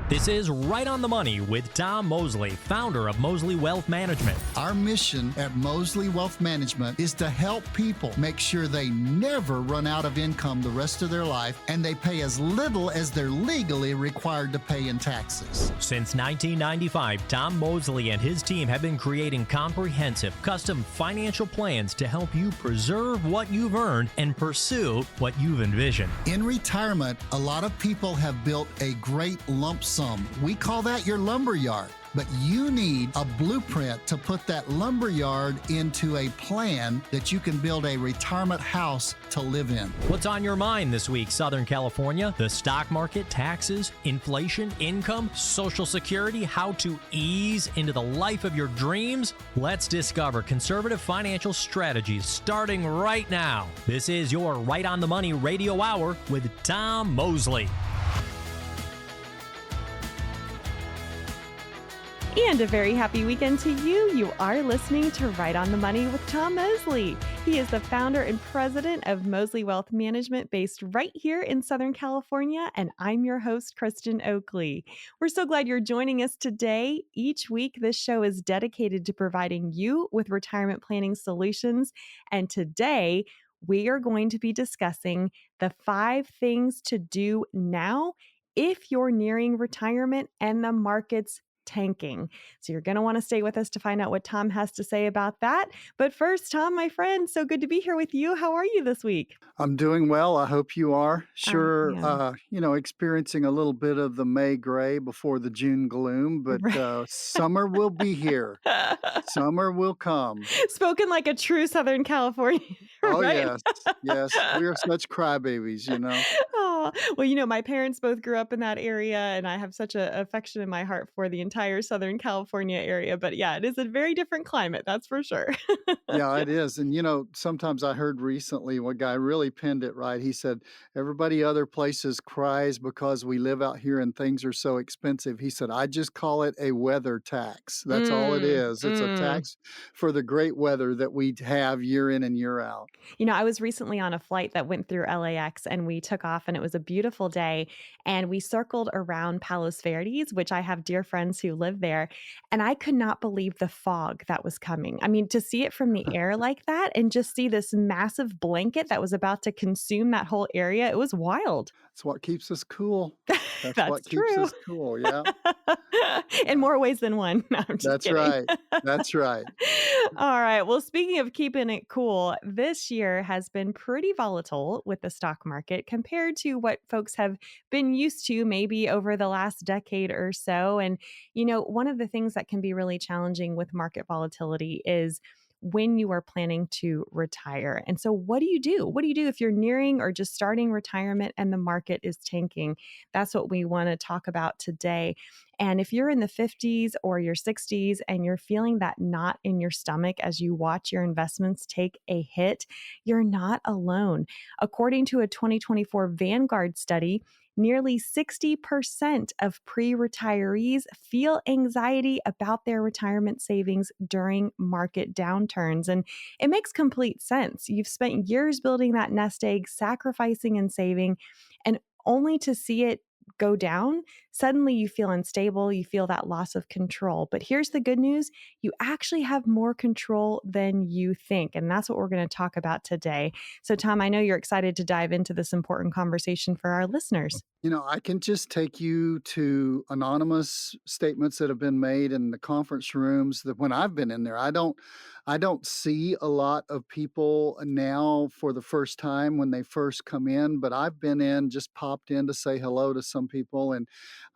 This is Right on the Money with Tom Mosley, founder of Mosley Wealth Management. Our mission at Mosley Wealth Management is to help people make sure they never run out of income the rest of their life and they pay as little as they're legally required to pay in taxes. Since 1995, Tom Mosley and his team have been creating comprehensive, custom financial plans to help you preserve what you've earned and pursue what you've envisioned. In retirement, a lot of people have built a great lump sum. We call that your lumber yard. But you need a blueprint to put that lumber yard into a plan that you can build a retirement house to live in. What's on your mind this week, Southern California? The stock market, taxes, inflation, income, Social Security, how to ease into the life of your dreams? Let's discover conservative financial strategies starting right now. This is your Right on the Money Radio Hour with Tom Mosley. And a very happy weekend to you. You are listening to Right on the Money with Tom Mosley. He is the founder and president of Mosley Wealth Management based right here in Southern California. And I'm your host, Kristen Oakley. We're so glad you're joining us today. Each week, this show is dedicated to providing you with retirement planning solutions. And today, we are going to be discussing the 5 things to do now if you're nearing retirement and the market's tanking. So you're going to want to stay with us to find out what Tom has to say about that. But first, Tom, my friend, so good to be here with you. How are you this week? I'm doing well. I hope you are. Sure, experiencing a little bit of the May gray before the June gloom, but summer will be here. Summer will come. Spoken like a true Southern Californian. Oh, right? yes. We are such crybabies, you know. Oh, well, my parents both grew up in that area, and I have such an affection in my heart for the entire Southern California area. But yeah, it is a very different climate, that's for sure. Yeah, it is. And, sometimes I heard recently one guy really pinned it right. He said, everybody other places cries because we live out here and things are so expensive. He said, I just call it a weather tax. That's all it is. It's a tax for the great weather that we have year in and year out. I was recently on a flight that went through LAX and we took off and it was a beautiful day and we circled around Palos Verdes, which I have dear friends who live there. And I could not believe the fog that was coming. I mean, to see it from the air like that and just see this massive blanket that was about to consume that whole area, it was wild. That's what keeps us cool. That's what true. keeps us cool, yeah. In more ways than one. No, I'm just That's kidding. right. That's right. All right. Well, speaking of keeping it cool, this year has been pretty volatile with the stock market compared to what folks have been used to maybe over the last decade or so. And, one of the things that can be really challenging with market volatility is when you are planning to retire. And so what do you do? What do you do if you're nearing or just starting retirement and the market is tanking? That's what we want to talk about today. And if you're in the 50s or your 60s and you're feeling that knot in your stomach as you watch your investments take a hit, you're not alone. According to a 2024 Vanguard study, nearly 60% of pre-retirees feel anxiety about their retirement savings during market downturns. And it makes complete sense. You've spent years building that nest egg, sacrificing and saving, and only to see it go down, suddenly you feel unstable, you feel that loss of control. But here's the good news, you actually have more control than you think. And that's what we're going to talk about today. So Tom, I know you're excited to dive into this important conversation for our listeners. I can just take you to anonymous statements that have been made in the conference rooms that when I've been in there, I don't see a lot of people now for the first time when they first come in, but I've been in, just popped in to say hello to some people. And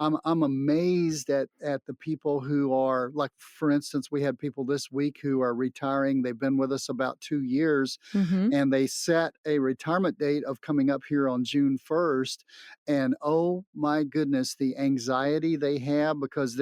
I'm amazed at the people who are, like, for instance, we had people this week who are retiring. They've been with us about 2 years and they set a retirement date of coming up here on June 1st. And oh my goodness, the anxiety they have because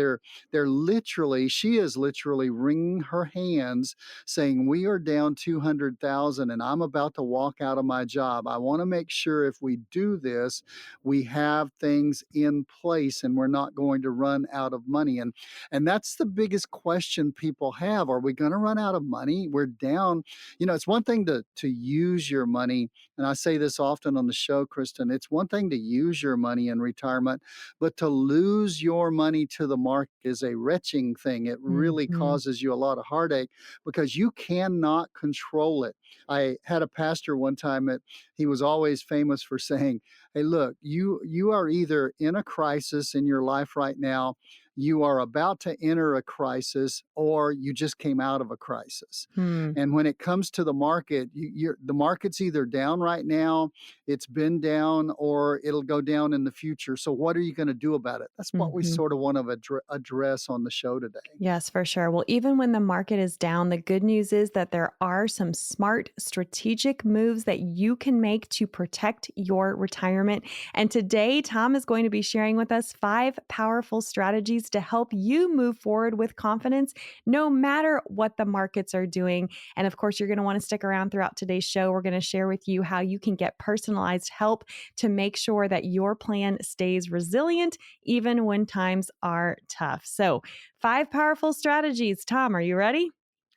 she is literally wringing her hands saying, we are down 200,000 and I'm about to walk out of my job. I want to make sure if we do this, we have things things in place and we're not going to run out of money. And that's the biggest question people have. Are we going to run out of money? We're down. It's one thing to use your money. And I say this often on the show, Kristen, it's one thing to use your money in retirement, but to lose your money to the market is a retching thing. It really causes you a lot of heartache because you cannot control it. I had a pastor one time that he was always famous for saying, hey, look, you are either in a crisis in your life right now, you are about to enter a crisis, or you just came out of a crisis. And when it comes to the market, the market's either down right now, it's been down, or it'll go down in the future. So what are you going to do about it? That's what we sort of want to address on the show today. Yes, for sure. Well, even when the market is down, the good news is that there are some smart strategic moves that you can make to protect your retirement. And today, Tom is going to be sharing with us 5 powerful strategies to help you move forward with confidence, no matter what the markets are doing. And of course, you're going to want to stick around throughout today's show. We're going to share with you how you can get personalized help to make sure that your plan stays resilient, even when times are tough. So, 5 powerful strategies. Tom, are you ready?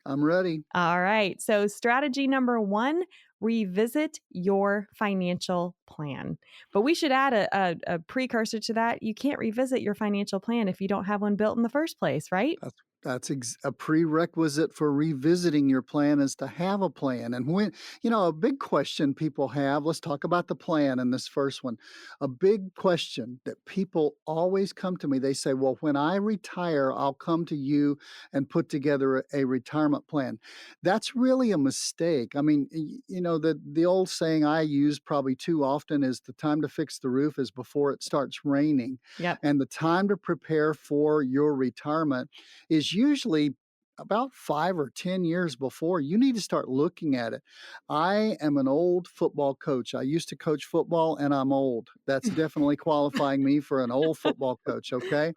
I'm ready. All right. So, strategy number 1, revisit your financial plan. But we should add a precursor to that. You can't revisit your financial plan if you don't have one built in the first place, right? That's a prerequisite for revisiting your plan is to have a plan. And when, a big question people have, let's talk about the plan in this first one. A big question that people always come to me, they say, well, when I retire, I'll come to you and put together a retirement plan. That's really a mistake. I mean, the old saying I use probably too often is the time to fix the roof is before it starts raining. Yep. And the time to prepare for your retirement is usually about 5 or 10 years before. You need to start looking at it. I am an old football coach. I used to coach football and I'm old. That's definitely qualifying me for an old football coach, okay?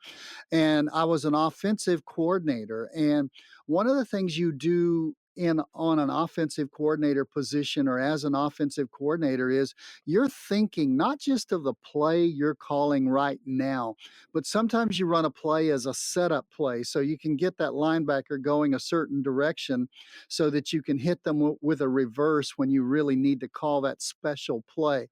And I was an offensive coordinator. And one of the things you do on an offensive coordinator position or as an offensive coordinator is you're thinking not just of the play you're calling right now, but sometimes you run a play as a setup play so you can get that linebacker going a certain direction so that you can hit them with a reverse when you really need to call that special play.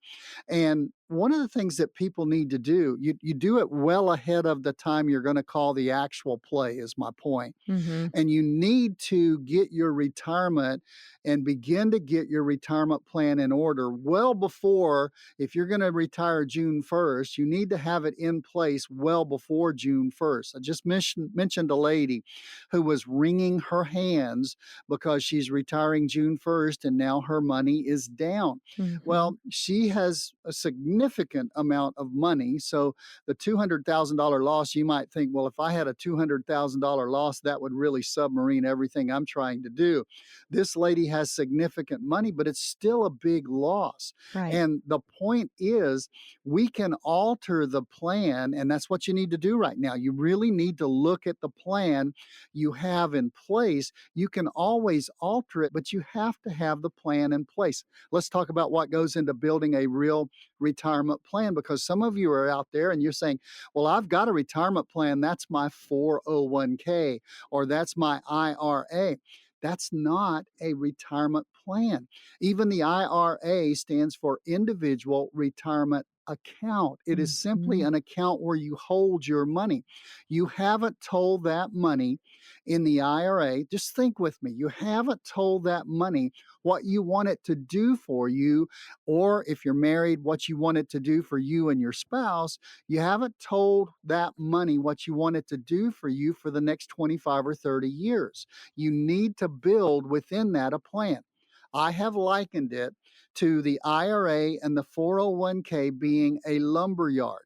And one of the things that people need to do, you do it well ahead of the time you're going to call the actual play, is my point. And you need to get your retirement and begin to get your retirement plan in order well before, if you're going to retire June 1st, you need to have it in place well before June 1st. I just mentioned a lady who was wringing her hands because she's retiring June 1st and now her money is down. Well, she has a significant amount of money. So the $200,000 loss, you might think, well, if I had a $200,000 loss, that would really submarine everything I'm trying to do. This lady has significant money, but it's still a big loss. Right. And the point is, we can alter the plan, and that's what you need to do right now. You really need to look at the plan you have in place. You can always alter it, but you have to have the plan in place. Let's talk about what goes into building a real retirement plan, because some of you are out there and you're saying, well, I've got a retirement plan. That's my 401k or that's my IRA. That's not a retirement plan. Even the IRA stands for Individual Retirement Account. It is simply an account where you hold your money. You haven't told that money in the IRA. Just think with me. You haven't told that money what you want it to do for you, or if you're married, what you want it to do for you and your spouse. You haven't told that money what you want it to do for you for the next 25 or 30 years. You need to build within that a plan. I have likened it to the IRA and the 401k being a lumber yard.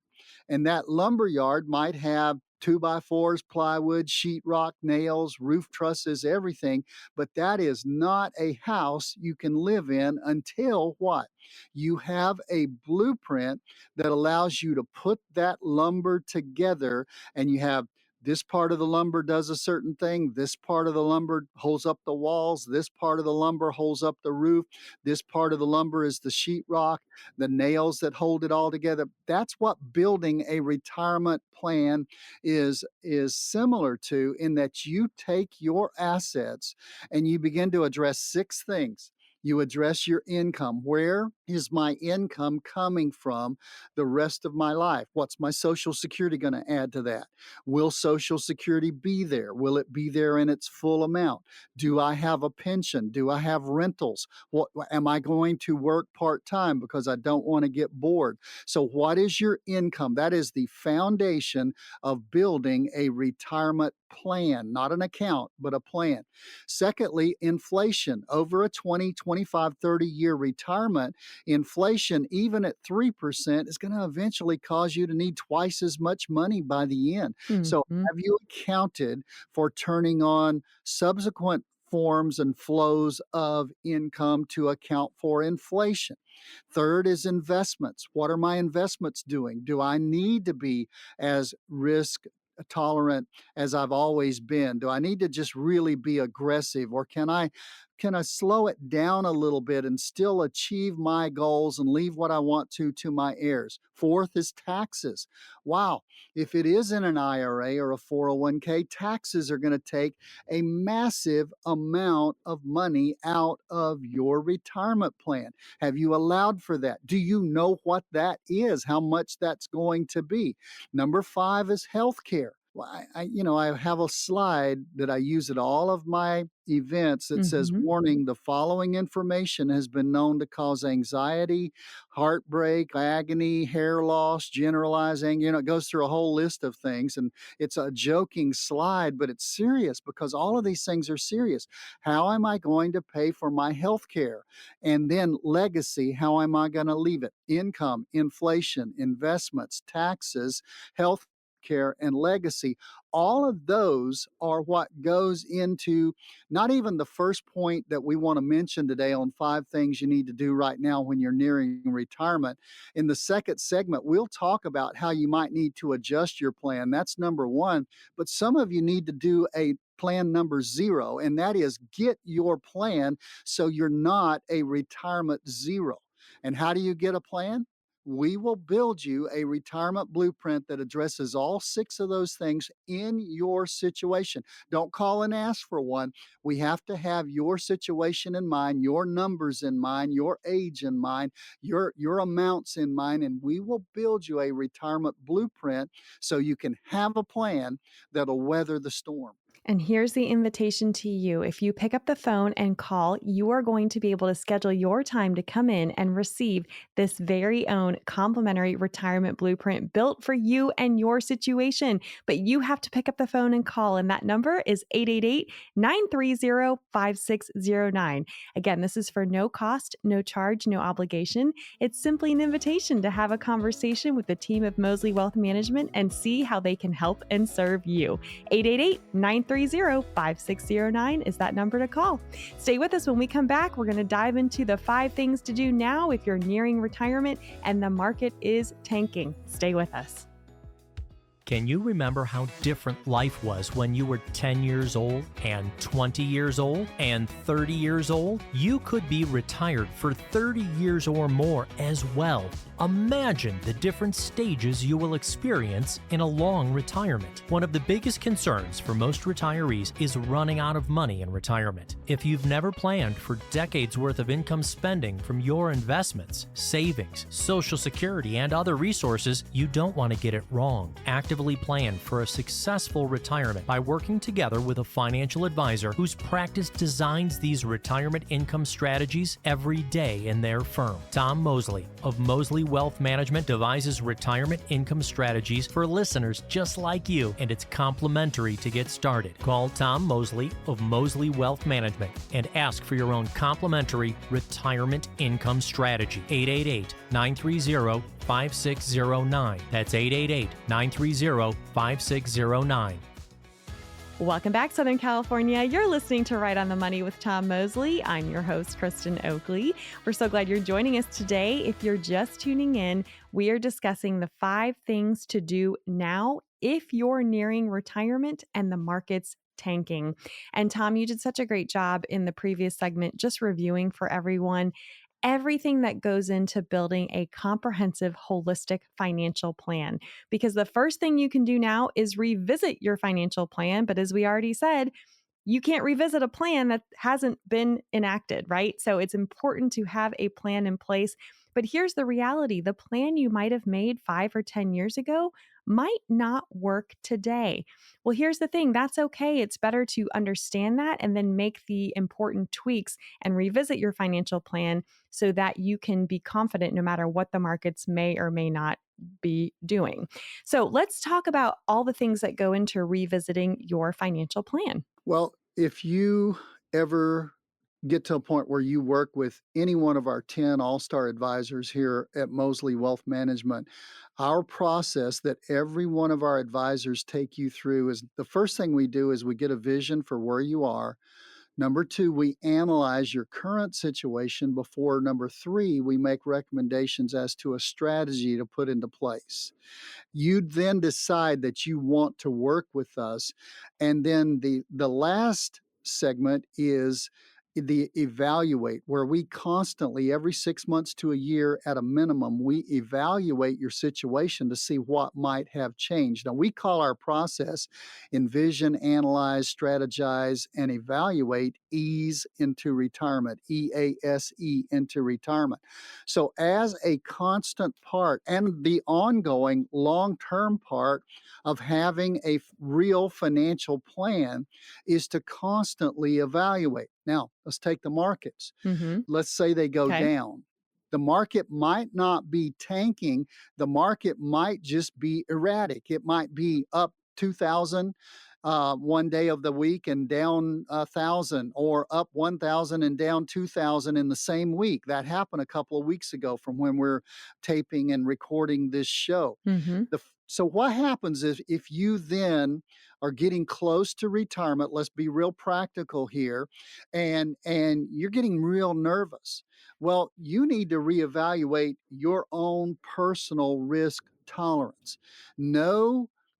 And that lumber yard might have 2x4s, plywood, sheetrock, nails, roof trusses, everything. But that is not a house you can live in until what? You have a blueprint that allows you to put that lumber together, and you have this part of the lumber does a certain thing. This part of the lumber holds up the walls. This part of the lumber holds up the roof. This part of the lumber is the sheetrock, the nails that hold it all together. That's what building a retirement plan is similar to, in that you take your assets and you begin to address 6 things. You address your income. Where is my income coming from the rest of my life? What's my Social Security going to add to that? Will Social Security be there? Will it be there in its full amount? Do I have a pension? Do I have rentals? Am I going to work part-time because I don't want to get bored? So what is your income? That is the foundation of building a retirement plan, not an account, but a plan. Secondly, inflation. Over a 20, 25, 30-year retirement, inflation, even at 3%, is going to eventually cause you to need twice as much money by the end. So have you accounted for turning on subsequent forms and flows of income to account for inflation? Third is investments. What are my investments doing? Do I need to be as risk tolerant as I've always been? Do I need to just really be aggressive, or can I slow it down a little bit and still achieve my goals and leave what I want to my heirs? Fourth is taxes. Wow, if it is in an IRA or a 401k, taxes are going to take a massive amount of money out of your retirement plan. Have you allowed for that? Do you know what that is? How much that's going to be? Number 5 is healthcare. Well, I have a slide that I use at all of my events that says, warning, the following information has been known to cause anxiety, heartbreak, agony, hair loss, generalizing. It goes through a whole list of things, and it's a joking slide, but it's serious because all of these things are serious. How am I going to pay for my health care? And then legacy, how am I going to leave it? Income, inflation, investments, taxes, health care, and legacy. All of those are what goes into not even the first point that we want to mention today on 5 things you need to do right now when you're nearing retirement. In the second segment, we'll talk about how you might need to adjust your plan. That's number 1. But some of you need to do a plan number 0, and that is get your plan so you're not a retirement zero. And how do you get a plan? We will build you a retirement blueprint that addresses all 6 of those things in your situation. Don't call and ask for one. We have to have your situation in mind, your numbers in mind, your age in mind, your amounts in mind, and we will build you a retirement blueprint so you can have a plan that'll weather the storm. And here's the invitation to you. If you pick up the phone and call, you are going to be able to schedule your time to come in and receive this very own complimentary retirement blueprint built for you and your situation. But you have to pick up the phone and call, and that number is 888-930-5609. Again, this is for no cost, no charge, no obligation. It's simply an invitation to have a conversation with the team of Mosley Wealth Management and see how they can help and serve you. 888-930-5609 is that number to call. Stay with us. When we come back, we're going to dive into the 5 things to do now if you're nearing retirement and the market is tanking. Stay with us. Can you remember how different life was when you were 10 years old and 20 years old and 30 years old? You could be retired for 30 years or more as well. Imagine the different stages you will experience in a long retirement. One of the biggest concerns for most retirees is running out of money in retirement. If you've never planned for decades worth of income spending from your investments, savings, Social Security, and other resources, you don't want to get it wrong. Actively plan for a successful retirement by working together with a financial advisor whose practice designs these retirement income strategies every day in their firm. Tom Mosley of Mosley Wealth Management devises retirement income strategies for listeners just like you, and it's complimentary to get started. Call Tom Mosley of Mosley Wealth Management and ask for your own complimentary retirement income strategy. 888-930-5609. That's 888-930-5609. Welcome back, Southern California. You're listening to Right on the Money with Tom Mosley. I'm your host, Kristen Oakley. We're so glad you're joining us today. If you're just tuning in, we are discussing the 5 things to do now if you're nearing retirement and the market's tanking. And Tom, you did such a great job in the previous segment, just reviewing for everyone everything that goes into building a comprehensive, holistic financial plan. Because the first thing you can do now is revisit your financial plan. But as we already said, you can't revisit a plan that hasn't been enacted, right? So it's important to have a plan in place. But here's the reality: the plan you might have made 5 or 10 years ago might not work today. Well, here's the thing: that's okay. It's better to understand that and then make the important tweaks and revisit your financial plan so that you can be confident no matter what the markets may or may not be doing. So let's talk about all the things that go into revisiting your financial plan. Well, if you ever get to a point where you work with any one of our 10 all-star advisors here at Mosley Wealth Management, our process that every one of our advisors take you through is the first thing we do is we get a vision for where you are. Number 2, we analyze your current situation before. Number 3, we make recommendations as to a strategy to put into place. You then decide that you want to work with us. And then the last segment is the evaluate, where we constantly, every 6 months to a year at a minimum, we evaluate your situation to see what might have changed. Now, we call our process envision, analyze, strategize, and evaluate ease into retirement, EASE into retirement. So as a constant part and the ongoing long-term part of having a real financial plan is to constantly evaluate. Now, let's take the markets. Let's say they go down. The market might not be tanking. The market might just be erratic. It might be up 2,000 one day of the week and down 1,000, or up 1,000 and down 2,000 in the same week. That happened a couple of weeks ago from when we're taping and recording this show. So what happens is if you then are getting close to retirement, let's be real practical here, and you're getting real nervous. Well, you need to reevaluate your own personal risk tolerance.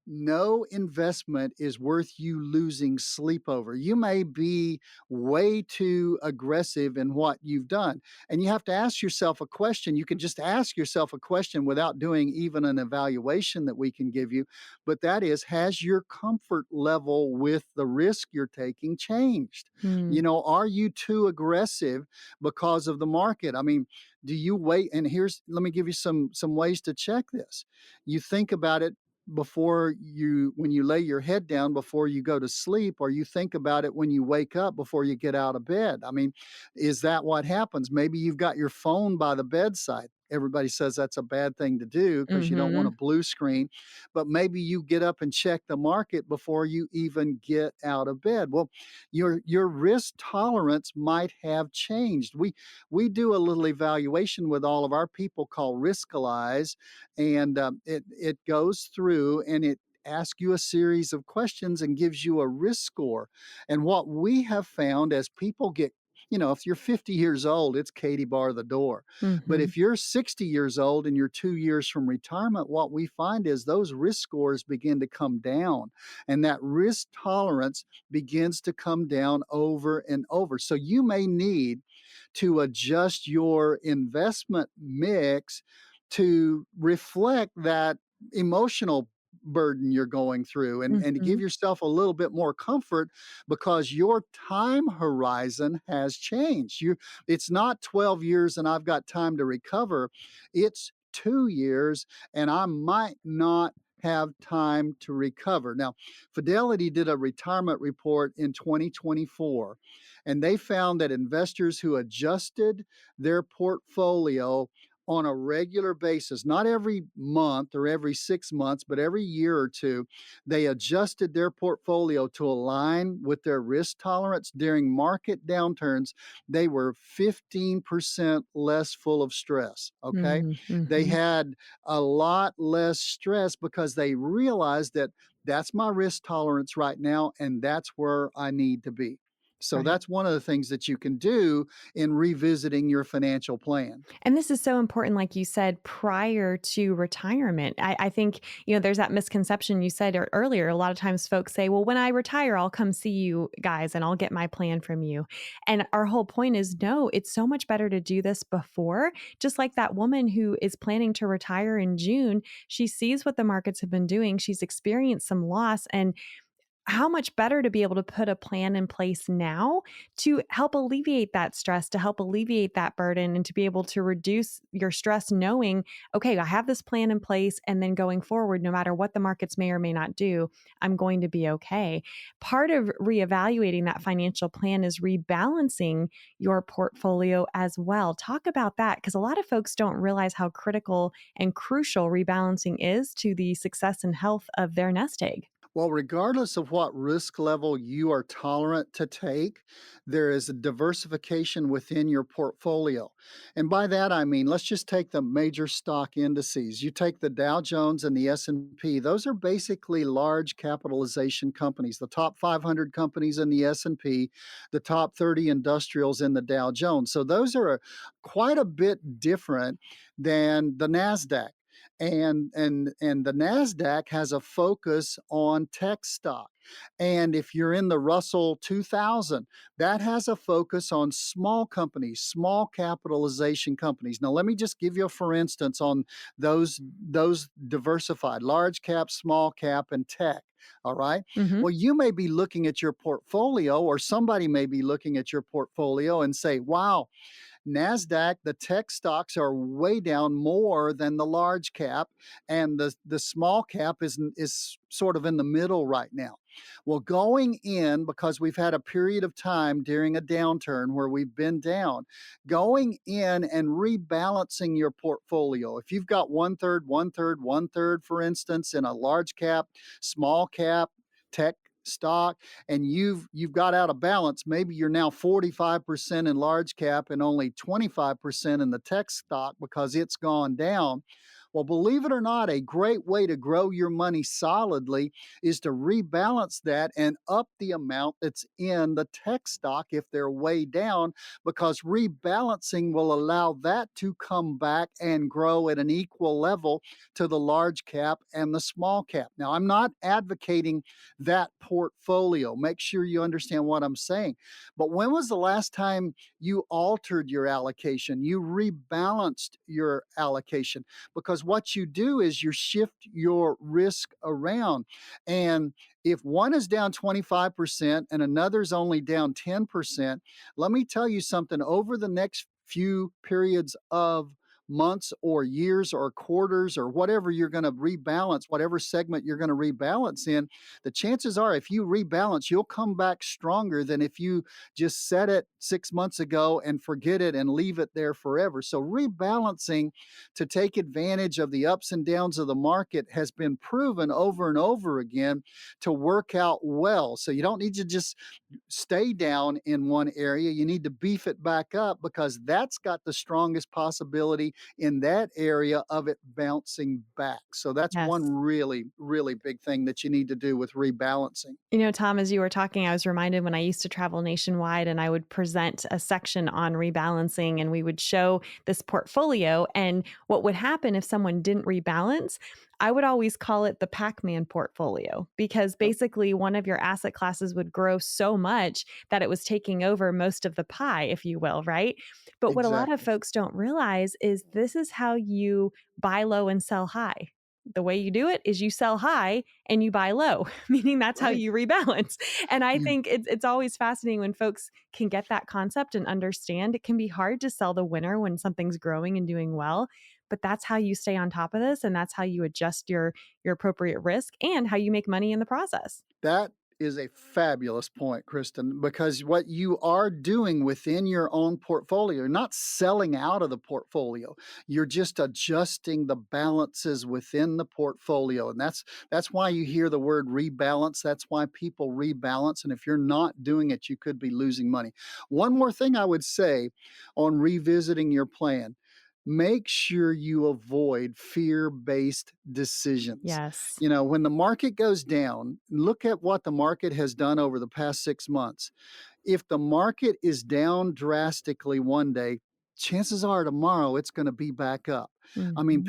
No investment is worth you losing sleep over. You may be way too aggressive in what you've done. And you have to ask yourself a question. You can just ask yourself a question without doing even an evaluation that we can give you. But that is, has your comfort level with the risk you're taking changed? You know, are you too aggressive because of the market? I mean, do you wait? And let me give you some ways to check this. You think about it when you lay your head down before you go to sleep, or you think about it when you wake up before you get out of bed. I mean, is that what happens? Maybe you've got your phone by the bedside. Everybody says that's a bad thing to do because you don't want a blue screen, but maybe you get up and check the market before you even get out of bed. Well, your risk tolerance might have changed. We do a little evaluation with all of our people called 𝗪𝗏𝗏𝗏, and it goes through and it asks you a series of questions and gives you a risk score. And what we have found as people get, if you're 50 years old, it's 𝗕𝗲𝗏 bar the door. But if you're 60 years old and you're 2 years from retirement, what we find is those risk scores begin to come down, and that risk tolerance begins to come down over and over. So you may need to adjust your investment mix to reflect that emotional burden you're going through, and to give yourself a little bit more comfort because your time horizon has changed. It's not 12 years and I've got time to recover. It's 2 years and I might not have time to recover. Now, Fidelity did a retirement report in 2024, and they found that investors who adjusted their portfolio on a regular basis, not every month or every 6 months, but every year or two, they adjusted their portfolio to align with their risk tolerance during market downturns, they were 15% less full of stress. Okay. They Mm-hmm. had a lot less stress because they realized that that's my risk tolerance right now, and that's where I need to be. So Right. that's one of the things that you can do in revisiting your financial plan. And this is so important, like you said, prior to retirement. I think, there's that misconception you said earlier. A lot of times folks say, well, when I retire, I'll come see you guys and I'll get my plan from you. And our whole point is no, it's so much better to do this before. Just like that woman who is planning to retire in June, she sees what the markets have been doing. She's experienced some loss, and how much better to be able to put a plan in place now to help alleviate that stress, to help alleviate that burden, and to be able to reduce your stress knowing, okay, I have this plan in place. And then going forward, no matter what the markets may or may not do, I'm going to be okay. Part of reevaluating that financial plan is rebalancing your portfolio as well. Talk about that, because a lot of folks don't realize how critical and crucial rebalancing is to the success and health of their nest egg. Well, regardless of what risk level you are tolerant to take, there is a diversification within your portfolio. And by that I mean, let's just take the major stock indices. You take the Dow Jones and the S&P. Those are basically large capitalization companies, the top 500 companies in the S&P, the top 30 industrials in the Dow Jones. So those are quite a bit different than the Nasdaq. And the Nasdaq has a focus on tech stock. And if you're in the Russell 2000, that has a focus on small companies, small capitalization companies. Now let me just give you a for instance on those diversified large cap, small cap, and tech. All right. Hmm. Well, you may be looking at your portfolio, or somebody may be looking at your portfolio and say, wow, NASDAQ, the tech stocks are way down more than the large cap, and the small cap is sort of in the middle right now. Well, going in, because we've had a period of time during a downturn where we've been down, going in and rebalancing your portfolio. If you've got one third, one third, one third, for instance, in a large cap, small cap, tech stock, and you've got out of balance, maybe you're now 45% in large cap and only 25% in the tech stock because it's gone down. Well, believe it or not, a great way to grow your money solidly is to rebalance that and up the amount that's in the tech stock if they're way down, because rebalancing will allow that to come back and grow at an equal level to the large cap and the small cap. Now, I'm not advocating that portfolio. Make sure you understand what I'm saying. But when was the last time you altered your allocation? You rebalanced your allocation, because what you do is you shift your risk around. And if one is down 25% and another's only down 10%, let me tell you something, over the next few periods of months or years or quarters or whatever you're going to rebalance, whatever segment you're going to rebalance in, the chances are if you rebalance, you'll come back stronger than if you just set it 6 months ago and forget it and leave it there forever. So rebalancing to take advantage of the ups and downs of the market has been proven over and over again to work out well. So you don't need to just stay down in one area. You need to beef it back up, because that's got the strongest possibility in that area of it bouncing back. So that's one Yes. really, really big thing that you need to do with rebalancing. Tom, as you were talking, I was reminded when I used to travel nationwide and I would present a section on rebalancing, and we would show this portfolio. And what would happen if someone didn't rebalance, I would always call it the Pac-Man portfolio, because Oh, basically one of your asset classes would grow so much that it was taking over most of the pie, if you will, right? But what a lot of exactly. folks don't realize is this is how you buy low and sell high. The way you do it is you sell high and you buy low, meaning that's how Right. you rebalance. And I You think it's always fascinating when folks can get that concept and understand. It can be hard to sell the winner when something's growing and doing well, but that's how you stay on top of this, and that's how you adjust your appropriate risk and how you make money in the process. That is a fabulous point, Kristen, because what you are doing within your own portfolio, you're not selling out of the portfolio. You're just adjusting the balances within the portfolio. And that's why you hear the word rebalance. That's why people rebalance. And if you're not doing it, you could be losing money. One more thing I would say on revisiting your plan. Make sure you avoid fear-based decisions. Yes. You know, when the market goes down, look at what the market has done over the past 6 months. If the market is down drastically one day, chances are tomorrow it's going to be back up. I mean,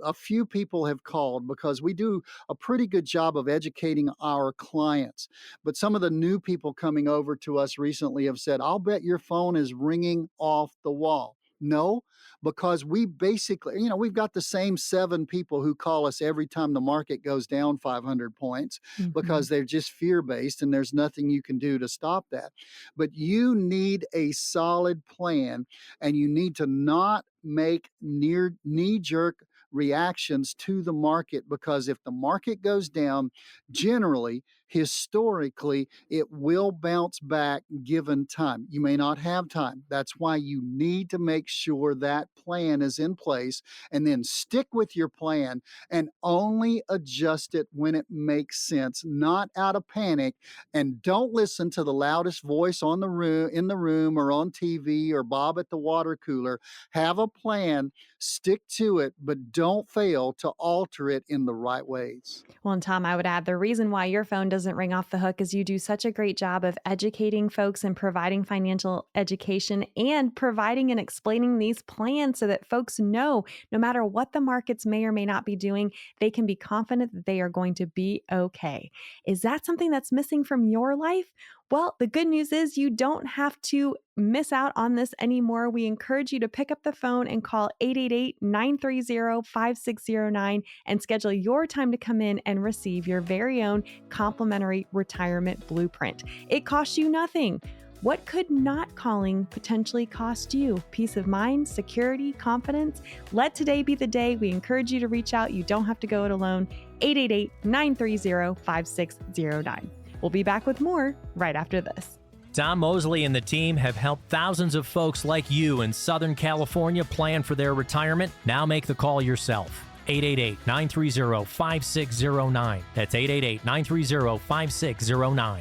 a few people have called because we do a pretty good job of educating our clients. But some of the new people coming over to us recently have said, I'll bet your phone is ringing off the wall. No, because we basically, we've got the same 7 people who call us every time the market goes down 500 points because they're just fear-based and there's nothing you can do to stop that. But you need a solid plan, and you need to not make knee-jerk reactions to the market, because if the market goes down, generally, historically, it will bounce back given time. You may not have time. That's why you need to make sure that plan is in place, and then stick with your plan and only adjust it when it makes sense, not out of panic. And don't listen to the loudest voice in the room or on TV or Bob at the water cooler. Have a plan, stick to it, but don't fail to alter it in the right ways. Well, and Tom, I would add the reason why your phone doesn't ring off the hook is you do such a great job of educating folks and providing financial education and providing and explaining these plans so that folks know no matter what the markets may or may not be doing, they can be confident that they are going to be okay. Is that something that's missing from your life? Well, the good news is you don't have to miss out on this anymore. We encourage you to pick up the phone and call 888-930-5609 and schedule your time to come in and receive your very own complimentary retirement blueprint. It costs you nothing. What could not calling potentially cost you? Peace of mind, security, confidence? Let today be the day. We encourage you to reach out. You don't have to go it alone. 888-930-5609. We'll be back with more right after this. Tom Mosley and the team have helped thousands of folks like you in Southern California plan for their retirement. Now make the call yourself. 888-930-5609. That's 888-930-5609.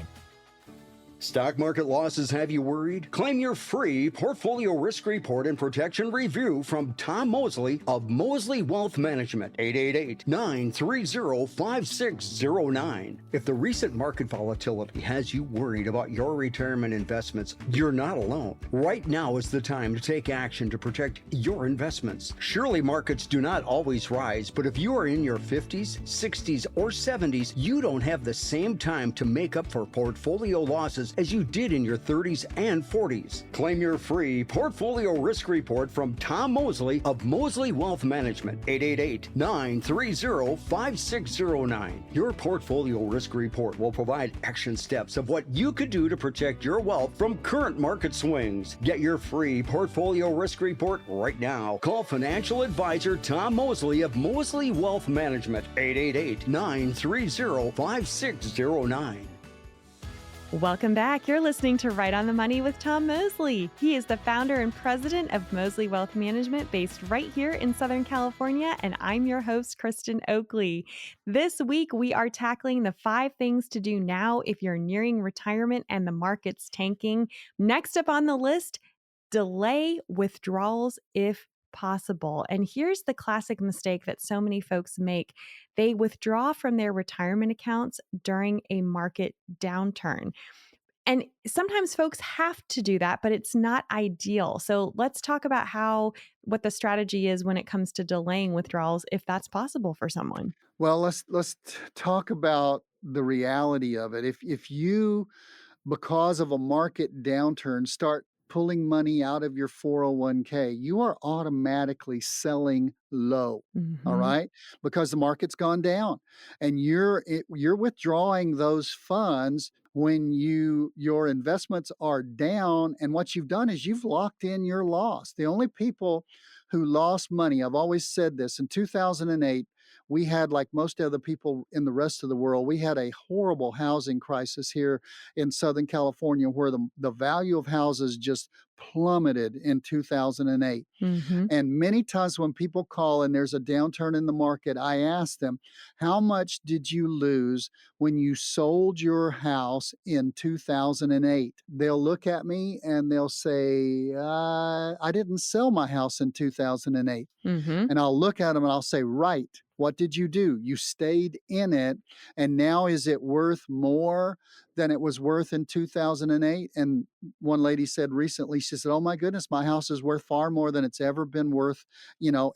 Stock market losses have you worried? Claim your free portfolio risk report and protection review from Tom Mosley of Mosley Wealth Management. 888-930-5609. If the recent market volatility has you worried about your retirement investments, you're not alone. Right now is the time to take action to protect your investments. Surely markets do not always rise, but if you are in your 50s, 60s, or 70s, you don't have the same time to make up for portfolio losses as you did in your 30s and 40s. Claim your free portfolio risk report from Tom Mosley of Mosley Wealth Management. 888-930-5609. Your portfolio risk report will provide action steps of what you could do to protect your wealth from current market swings. Get your free portfolio risk report right now. Call financial advisor Tom Mosley of Mosley Wealth Management. 888-930-5609. Welcome back. You're listening to Right on the Money with Tom Mosley. He is the founder and president of Mosley Wealth Management based right here in Southern California, and I'm your host, Kristen Oakley. This week, we are tackling the 5 things to do now if you're nearing retirement and the market's tanking. Next up on the list, delay withdrawals if possible. And here's the classic mistake that so many folks make. They withdraw from their retirement accounts during a market downturn. And sometimes folks have to do that, but it's not ideal. So let's talk about what the strategy is when it comes to delaying withdrawals, if that's possible for someone. Well, let's talk about the reality of it. If you, because of a market downturn, start pulling money out of your 401k, you are automatically selling low, all right? Because the market's gone down, and you're withdrawing those funds when your investments are down, and what you've done is you've locked in your loss. The only people who lost money, I've always said this, in 2008, we had, like most other people in the rest of the world, we had a horrible housing crisis here in Southern California where the value of houses just plummeted in 2008. Mm-hmm. And many times when people call and there's a downturn in the market, I ask them, how much did you lose when you sold your house in 2008? They'll look at me and they'll say, I didn't sell my house in 2008. Mm-hmm. And I'll look at them and I'll say, right, what did you do? You stayed in it. And now is it worth more than it was worth in 2008? And one lady said recently, she said, oh my goodness, my house is worth far more than it's ever been worth,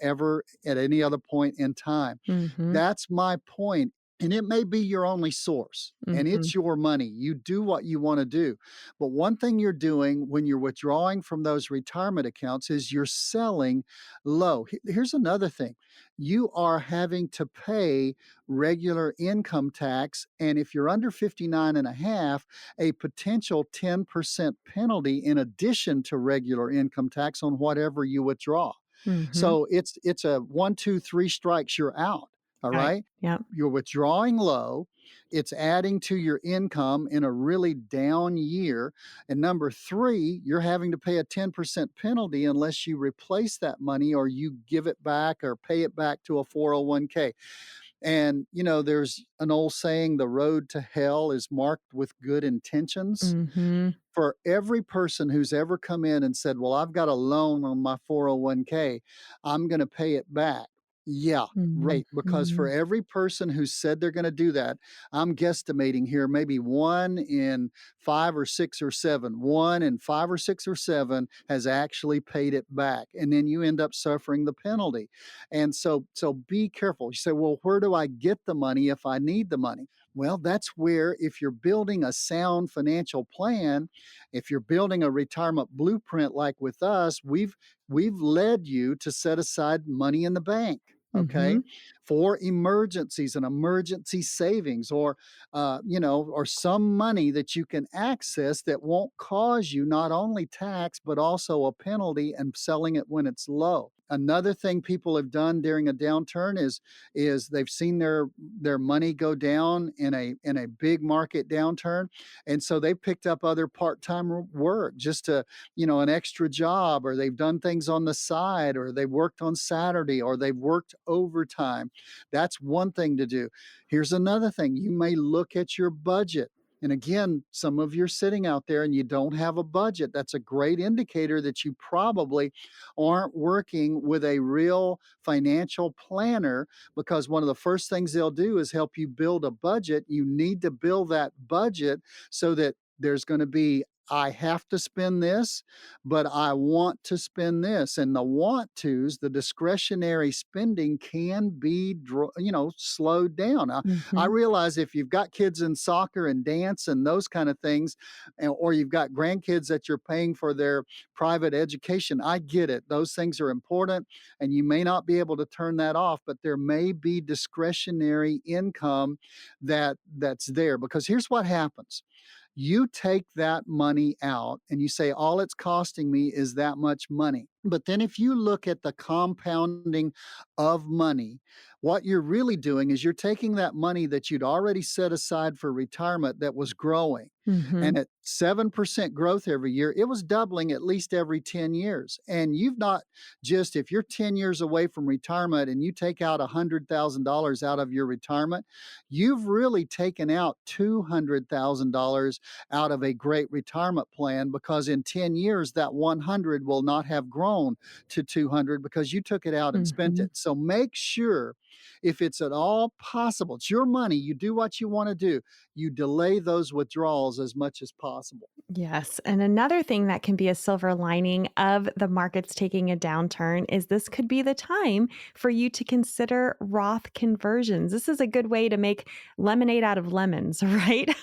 ever at any other point in time. Mm-hmm. That's my point. And it may be your only source, and it's your money. You do what you want to do. But one thing you're doing when you're withdrawing from those retirement accounts is you're selling low. Here's another thing. You are having to pay regular income tax, and if you're under 59 and a half, a potential 10% penalty in addition to regular income tax on whatever you withdraw. Mm-hmm. So it's a 1, 2, 3 strikes, you're out. All right. Yeah. You're withdrawing low. It's adding to your income in a really down year. And number 3, you're having to pay a 10% penalty unless you replace that money or you give it back or pay it back to a 401k. And, there's an old saying, the road to hell is marked with good intentions. Mm-hmm. For every person who's ever come in and said, well, I've got a loan on my 401k, I'm going to pay it back. Yeah, right. Because for every person who said they're going to do that, I'm guesstimating here maybe 1 in 5 or 6 or 7, 1 in 5 or 6 or 7 has actually paid it back. And then you end up suffering the penalty. And so be careful. You say, well, where do I get the money if I need the money? Well, that's where, if you're building a sound financial plan, if you're building a retirement blueprint like with us, we've led you to set aside money in the bank, okay, for emergencies and emergency savings, or or some money that you can access that won't cause you not only tax but also a penalty, and selling it when it's low. Another thing people have done during a downturn is they've seen their money go down in a big market downturn, and so they've picked up other part-time work, just to, an extra job, or they've done things on the side, or they've worked on Saturday, or they've worked overtime. That's one thing to do. Here's another thing. You may look at your budget. And again, some of you are sitting out there and you don't have a budget. That's a great indicator that you probably aren't working with a real financial planner, because one of the first things they'll do is help you build a budget. You need to build that budget so that there's going to be, I have to spend this, but I want to spend this. And the want tos, the discretionary spending, can be, slowed down. I realize if you've got kids in soccer and dance and those kind of things, or you've got grandkids that you're paying for their private education, I get it. Those things are important, and you may not be able to turn that off, but there may be discretionary income that's there. Because here's what happens. You take that money out and you say, all it's costing me is that much money. But then if you look at the compounding of money, what you're really doing is you're taking that money that you'd already set aside for retirement that was growing. And at 7% growth every year, it was doubling at least every 10 years. And you've not just, if you're 10 years away from retirement and you take out $100,000 out of your retirement, you've really taken out $200,000 out of a great retirement plan, because in 10 years, that 100 will not have grown to 200 because you took it out and spent it. So make sure, if it's at all possible, it's your money, you do what you want to do, you delay those withdrawals as much as possible. Yes. And another thing that can be a silver lining of the markets taking a downturn is this could be the time for you to consider Roth conversions. This is a good way to make lemonade out of lemons, right?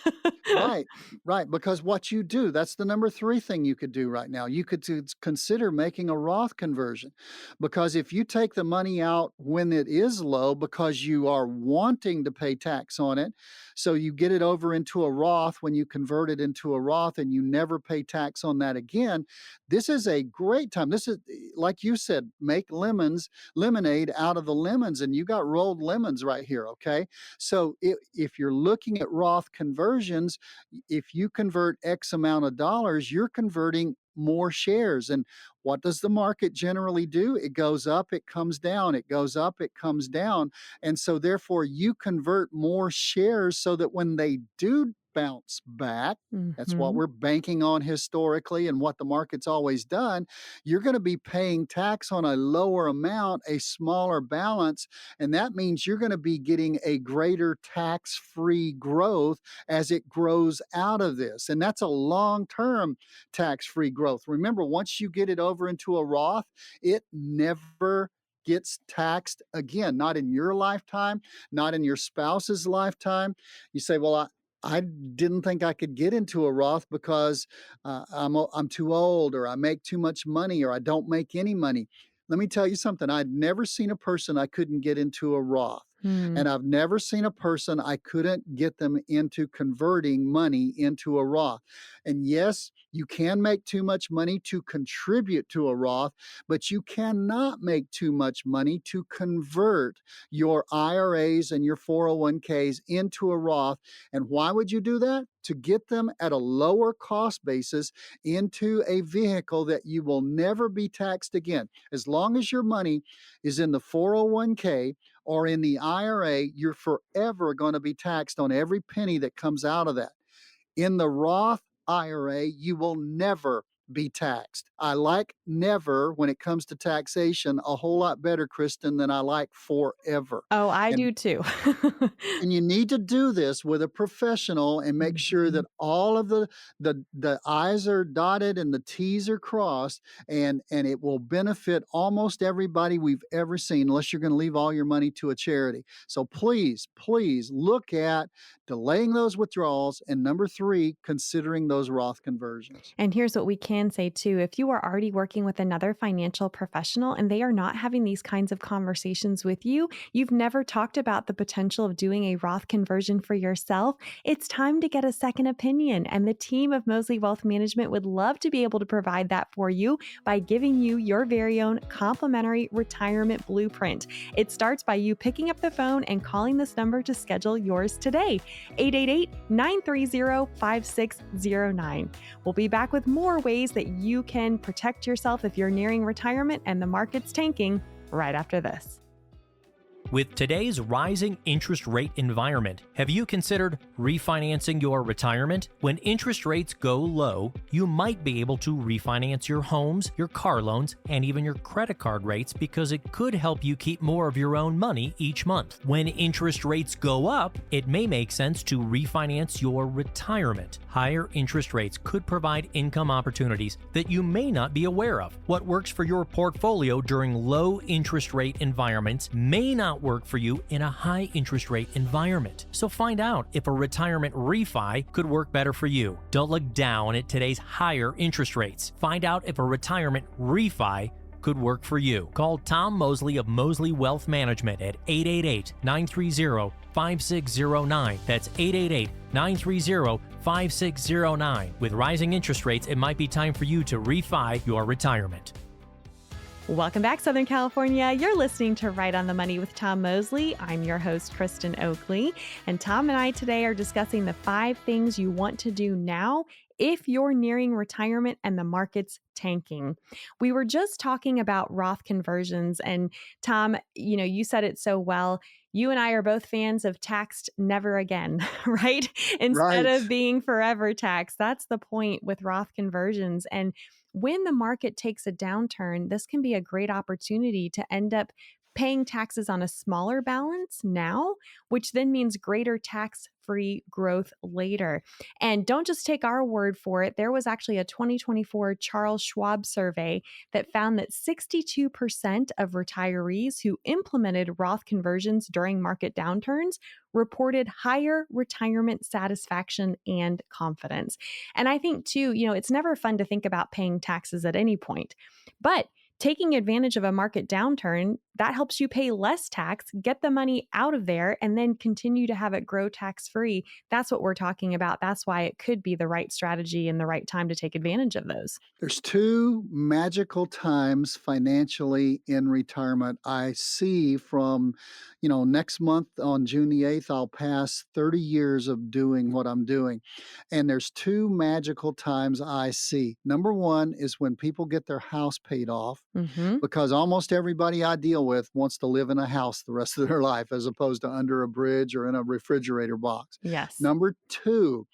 Right. Because what you do, that's the number 3 thing you could do right now. You could consider making a Roth conversion. Because if you take the money out when it is low because you are wanting to pay tax on it, so you get it over into a Roth when you convert it into a Roth and you never pay tax on that again, this is a great time. This is, like you said, make lemonade out of the lemons, and you got rolled lemons right here, okay? So if you're looking at Roth conversions, if you convert X amount of dollars, you're converting more shares. And what does the market generally do? It goes up, it comes down, it goes up, it comes down. And so therefore you convert more shares so that when they do bounce back, that's what we're banking on historically and what the market's always done, you're going to be paying tax on a lower amount, a smaller balance, and that means you're going to be getting a greater tax-free growth as it grows out of this. And that's a long-term tax-free growth. Remember, once you get it over into a Roth, it never gets taxed again, not in your lifetime, not in your spouse's lifetime. You say, well, I didn't think I could get into a Roth because I'm too old, or I make too much money, or I don't make any money. Let me tell you something. I'd never seen a person I couldn't get into a Roth. And I've never seen a person I couldn't get them into converting money into a Roth. And yes, you can make too much money to contribute to a Roth, but you cannot make too much money to convert your IRAs and your 401ks into a Roth. And why would you do that? To get them at a lower cost basis into a vehicle that you will never be taxed again. As long as your money is in the 401k or in the IRA, you're forever going to be taxed on every penny that comes out of that. In the Roth IRA, you will never be taxed. I like never when it comes to taxation a whole lot better, Kristen, than I like forever. Oh, I do too. And you need to do this with a professional and make sure that all of the I's are dotted and the T's are crossed, and it will benefit almost everybody we've ever seen, unless you're going to leave all your money to a charity. So please look at delaying those withdrawals, and number 3, considering those Roth conversions. And here's what we can say too. If you are already working with another financial professional and they are not having these kinds of conversations with you, you've never talked about the potential of doing a Roth conversion for yourself, it's time to get a second opinion. And the team of Mosley Wealth Management would love to be able to provide that for you by giving you your very own complimentary retirement blueprint. It starts by you picking up the phone and calling this number to schedule yours today. 888-930-5609. We'll be back with more ways that you can protect yourself if you're nearing retirement and the market's tanking right after this. With today's rising interest rate environment, have you considered refinancing your retirement? When interest rates go low, you might be able to refinance your homes, your car loans, and even your credit card rates because it could help you keep more of your own money each month. When interest rates go up, it may make sense to refinance your retirement. Higher interest rates could provide income opportunities that you may not be aware of. What works for your portfolio during low interest rate environments may not work for you in a high interest rate environment. So find out if a retirement refi could work better for you. Don't look down at today's higher interest rates. Find out if a retirement refi could work for you. Call Tom Mosley of Mosley Wealth Management at 888-930-5609. That's 888-930-5609. With rising interest rates, it might be time for you to refi your retirement. Welcome back, Southern California. You're listening to Right on the Money with Tom Mosley. I'm your host, Kristen Oakley. And Tom and I today are discussing the 5 things you want to do now if you're nearing retirement and the market's tanking. We were just talking about Roth conversions. And Tom, you said it so well. You and I are both fans of taxed never again, right? Instead of being forever taxed. That's the point with Roth conversions. And when the market takes a downturn, this can be a great opportunity to end up paying taxes on a smaller balance now, which then means greater tax-free growth later. And don't just take our word for it. There was actually a 2024 Charles Schwab survey that found that 62% of retirees who implemented Roth conversions during market downturns reported higher retirement satisfaction and confidence. And I think too, it's never fun to think about paying taxes at any point, but taking advantage of a market downturn, that helps you pay less tax, get the money out of there, and then continue to have it grow tax-free. That's what we're talking about. That's why it could be the right strategy and the right time to take advantage of those. There's two magical times financially in retirement I see from, next month on June the 8th, I'll pass 30 years of doing what I'm doing. And there's two magical times I see. Number one is when people get their house paid off, Hmm. because almost everybody I deal with wants to live in a house the rest of their life as opposed to under a bridge or in a refrigerator box. Yes. Number two,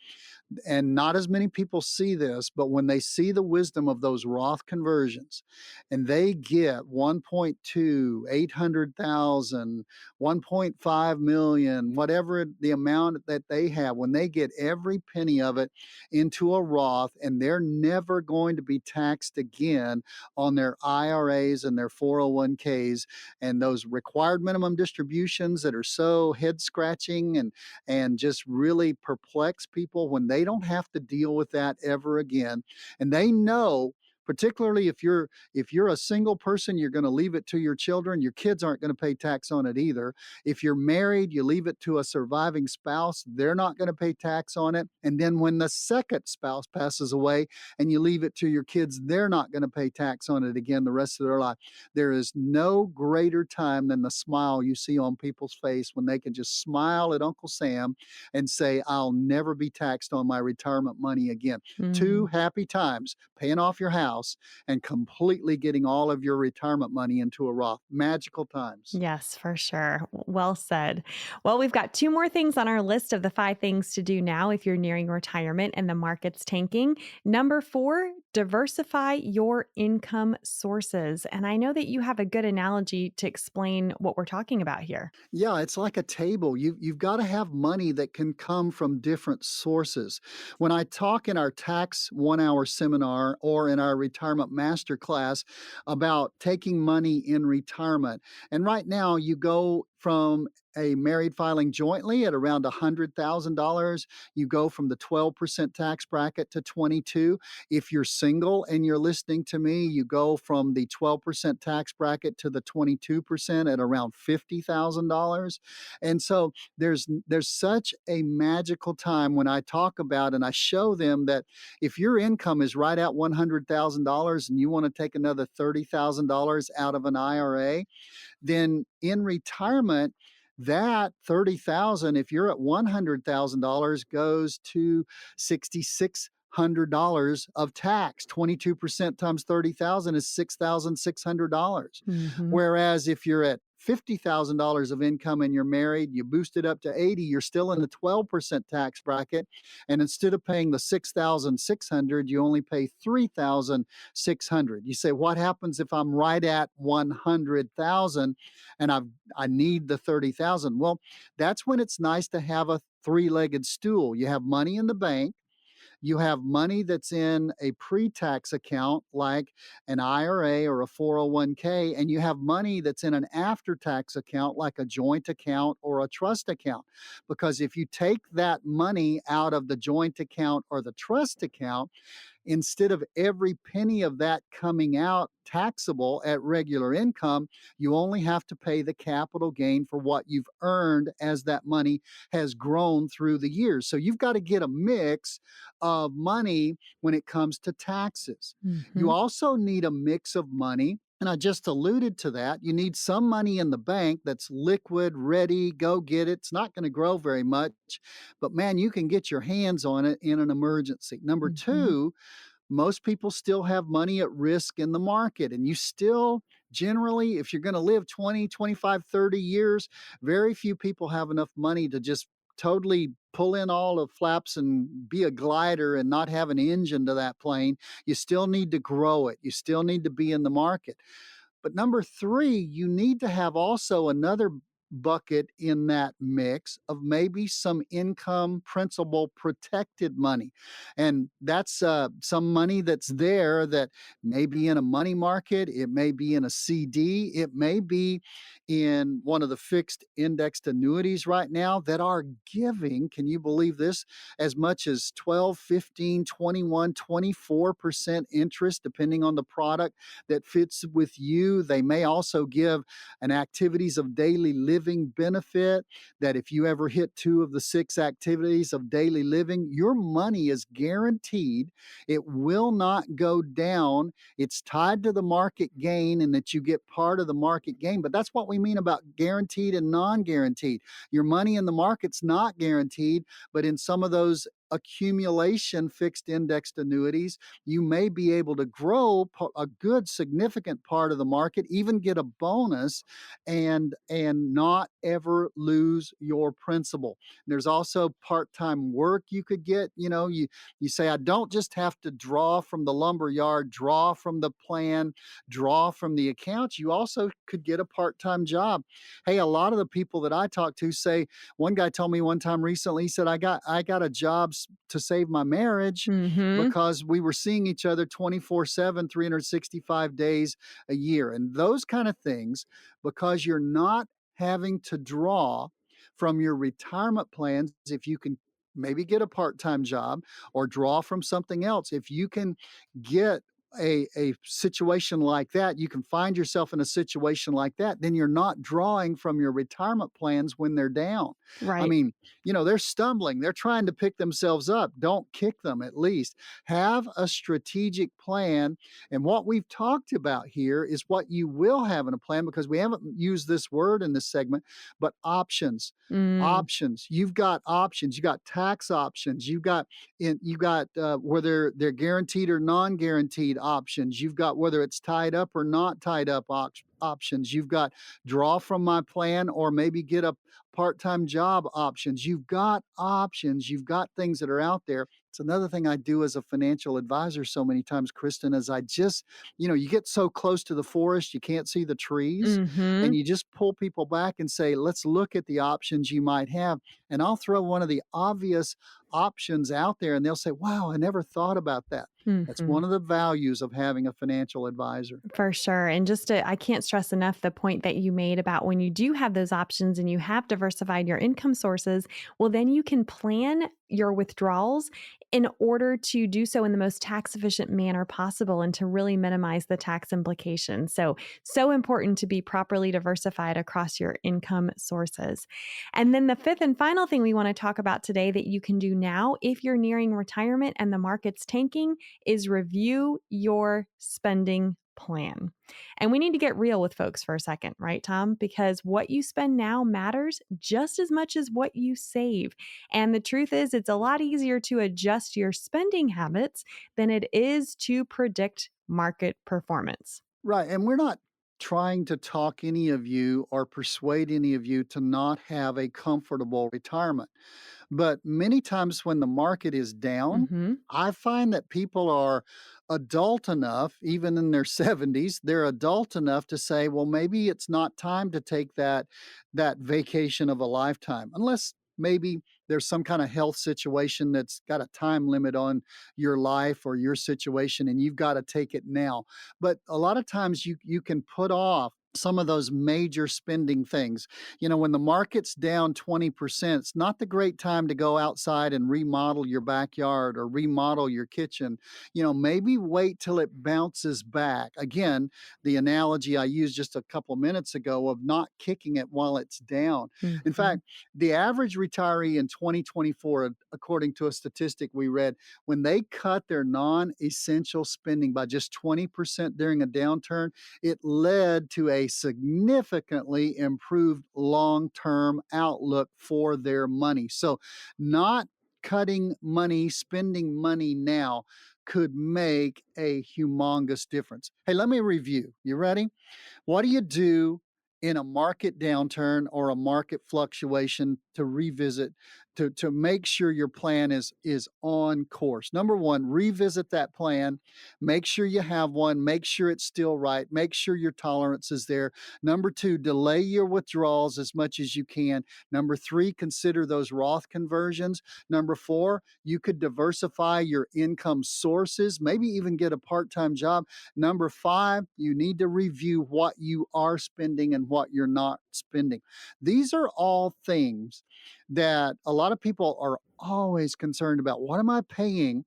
and not as many people see this, but when they see the wisdom of those Roth conversions and they get 1.2, 800,000, 1.5 million, whatever the amount that they have, when they get every penny of it into a Roth, and they're never going to be taxed again on their IRAs and their 401ks and those required minimum distributions that are so head scratching and just really perplex people, when they don't have to deal with that ever again. And they know, particularly if you're a single person, you're going to leave it to your children. Your kids aren't going to pay tax on it either. If you're married, you leave it to a surviving spouse, they're not going to pay tax on it. And then when the second spouse passes away and you leave it to your kids, they're not going to pay tax on it again the rest of their life. There is no greater time than the smile you see on people's face when they can just smile at Uncle Sam and say, I'll never be taxed on my retirement money again. Two happy times, paying off your house and completely getting all of your retirement money into a Roth. Magical times. Yes, for sure. Well said. Well, we've got two more things on our list of the 5 things to do now if you're nearing retirement and the market's tanking. Number 4, diversify your income sources. And I know that you have a good analogy to explain what we're talking about here. Yeah, it's like a table. You've got to have money that can come from different sources. When I talk in our tax 1-hour seminar or in our retirement masterclass about taking money in retirement, and right now you go from a married filing jointly at around $100,000, you go from the 12% tax bracket to 22. If you're single and you're listening to me, you go from the 12% tax bracket to the 22% at around $50,000. And so there's such a magical time when I talk about and I show them that if your income is right at $100,000 and you want to take another $30,000 out of an IRA, then in retirement, that 30,000, if you're at $100,000, goes to $6,600 of tax. 22% times 30,000 is $6,600. Mhm. Whereas if you're at $50,000 of income and you're married, you boost it up to 80, you're still in the 12% tax bracket. And instead of paying the 6,600, you only pay 3,600. You say, what happens if I'm right at 100,000 and I need the 30,000? Well, that's when it's nice to have a three-legged stool. You have money in the bank, you have money that's in a pre-tax account like an IRA or a 401k, and you have money that's in an after-tax account like a joint account or a trust account. Because if you take that money out of the joint account or the trust account, instead of every penny of that coming out taxable at regular income, you only have to pay the capital gain for what you've earned as that money has grown through the years. So you've got to get a mix of money when it comes to taxes. You Mhm. also need a mix of money. And I just alluded to that. You need some money in the bank that's liquid, ready, go get it. It's not going to grow very much, but man, you can get your hands on it in an emergency. Number Mhm. two, most people still have money at risk in the market, and you still generally, if you're going to live 20, 25, 30 years, very few people have enough money to just totally pull in all the flaps and be a glider and not have an engine to that plane. You still need to grow it. You still need to be in the market. But number three, you need to have also another bucket in that mix of maybe some income principal protected money. And that's some money that's there that may be in a money market, it may be in a CD, it may be in one of the fixed indexed annuities right now that are giving, can you believe this, as much as 12, 15, 21, 24% interest, depending on the product that fits with you. They may also give an activities of daily living benefit that if you ever hit 2 of the 6 activities of daily living, your money is guaranteed. It will not go down. It's tied to the market gain and that you get part of the market gain. But that's what we mean about guaranteed and non-guaranteed. Your money in the market's not guaranteed, but in some of those accumulation fixed indexed annuities, you may be able to grow a good significant part of the market, even get a bonus and not ever lose your principal. There's also part-time work you could get. You say, I don't just have to draw from the lumber yard, draw from the plan, draw from the accounts. You also could get a part-time job. Hey, a lot of the people that I talk to say, one guy told me one time recently, he said, I got a job to save my marriage because we were seeing each other 24/7, 365 days a year. And those kind of things, because you're not having to draw from your retirement plans, if you can maybe get a part-time job or draw from something else, if you can get a situation like that, you can find yourself in a situation like that, then you're not drawing from your retirement plans when they're down. I Right. mean, they're stumbling, they're trying to pick themselves up. Don't kick them, at least. Have a strategic plan. And what we've talked about here is what you will have in a plan, because we haven't used this word in this segment, but options. Mm. Options. You've got options. You got tax options. You got whether they're guaranteed or non-guaranteed options. You've got whether it's tied up or not tied up options. You've got draw from my plan or maybe get a part-time job options. You've got options. You've got things that are out there. It's another thing I do as a financial advisor so many times, Kristen, is I just, you get so close to the forest, you can't see the trees, and Mhm. you just pull people back and say, let's look at the options you might have. And I'll throw one of the obvious options out there and they'll say, wow, I never thought about that. That's Mhm. one of the values of having a financial advisor. For sure. And I can't stress enough the point that you made about when you do have those options and you have diversified your income sources, well, then you can plan your withdrawals in order to do so in the most tax efficient manner possible and to really minimize the tax implications. So important to be properly diversified across your income sources. And then the fifth and final thing we want to talk about today that you can do now if you're nearing retirement and the market's tanking is review your spending plan. And we need to get real with folks for a second, right, Tom? Because what you spend now matters just as much as what you save. And the truth is, it's a lot easier to adjust your spending habits than it is to predict market performance. Right. And we're not trying to talk any of you or persuade any of you to not have a comfortable retirement. But many times when the market is down, Hmm. I find that people are adult enough, even in their 70s, they're adult enough to say, well, maybe it's not time to take that vacation of a lifetime, unless maybe there's some kind of health situation that's got a time limit on your life or your situation and you've got to take it now. But a lot of times you can put off some of those major spending things. When the market's down 20%, it's not the great time to go outside and remodel your backyard or remodel your kitchen. Maybe wait till it bounces back. Again, the analogy I used just a couple minutes ago of not kicking it while it's down. In Hmm. fact, the average retiree in 2024, according to a statistic we read, when they cut their non-essential spending by just 20% during a downturn, it led to a significantly improved long-term outlook for their money. So not cutting money, spending money now could make a humongous difference. Hey, let me review. You ready? What do you do in a market downturn or a market fluctuation to revisit to make sure your plan is on course. Number one, revisit that plan. Make sure you have one. Make sure it's still right. Make sure your tolerance is there. Number two, delay your withdrawals as much as you can. Number three, consider those Roth conversions. Number four, you could diversify your income sources, maybe even get a part-time job. Number five, you need to review what you are spending and what you're not spending. These are all things that a lot of people are always concerned about. What am I paying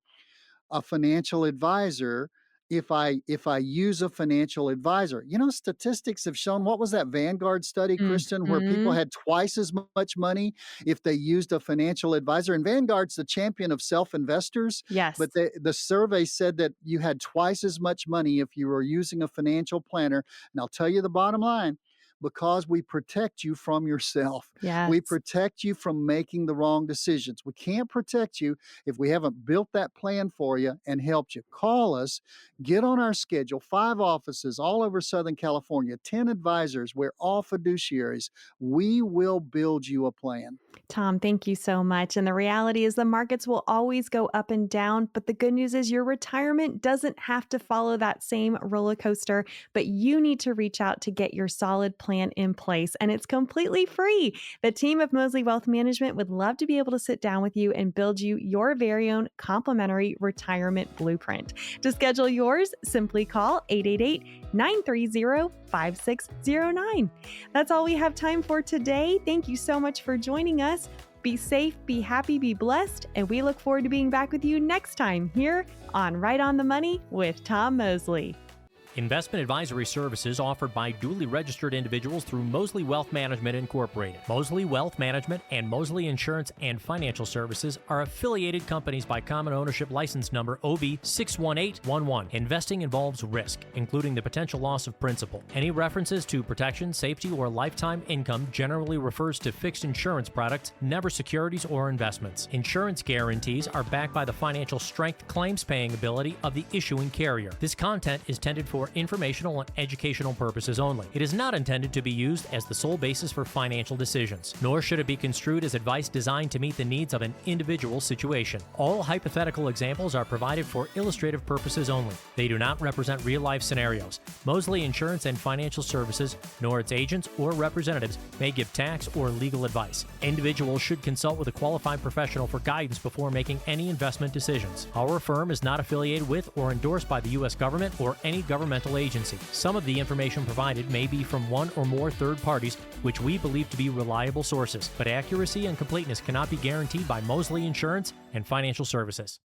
a financial advisor if I use a financial advisor? You know, statistics have shown, what was that Vanguard study, Kristen, where people had twice as much money if they used a financial advisor? And Vanguard's the champion of self-investors. Yes. But the survey said that you had twice as much money if you were using a financial planner. And I'll tell you the bottom line, because we protect you from yourself. Yes. We protect you from making the wrong decisions. We can't protect you if we haven't built that plan for you and helped you. Call us, get on our schedule, 5 offices all over Southern California, 10 advisors. We're all fiduciaries. We will build you a plan. Tom, thank you so much. And the reality is the markets will always go up and down, but the good news is your retirement doesn't have to follow that same roller coaster, but you need to reach out to get your solid plan in place, and it's completely free. The team of 𝗂𝗟 Wealth Management would love to be able to sit down with you and build you your very own complimentary retirement blueprint. To schedule yours, simply call 888-930-5609. That's all we have time for today. Thank you so much for joining us. Be safe, be happy, be blessed, and we look forward to being back with you next time here on Right on the Money with Tom Mosley. Investment advisory services offered by duly registered individuals through 𝗂𝗟 Wealth Management Incorporated. 𝗂𝗟 Wealth Management and 𝗂𝗟 Insurance and Financial Services are affiliated companies by common ownership license number 𝗬𝗏61811. Investing involves risk, including the potential loss of principal. Any references to protection, safety, or lifetime income generally refers to fixed insurance products, never securities or investments. Insurance guarantees are backed by the financial strength, claims paying ability of the issuing carrier. This content is intended for informational and educational purposes only. It is not intended to be used as the sole basis for financial decisions, nor should it be construed as advice designed to meet the needs of an individual situation. All hypothetical examples are provided for illustrative purposes only. They do not represent real-life scenarios. 𝗂𝗟 Insurance and Financial Services, nor its agents or representatives, may give tax or legal advice. Individuals should consult with a qualified professional for guidance before making any investment decisions. Our firm is not affiliated with or endorsed by the U.S. government or any governmental agency. Some of the information provided may be from one or more third parties, which we believe to be reliable sources, but accuracy and completeness cannot be guaranteed by 𝗂𝗟 Insurance and Financial Services.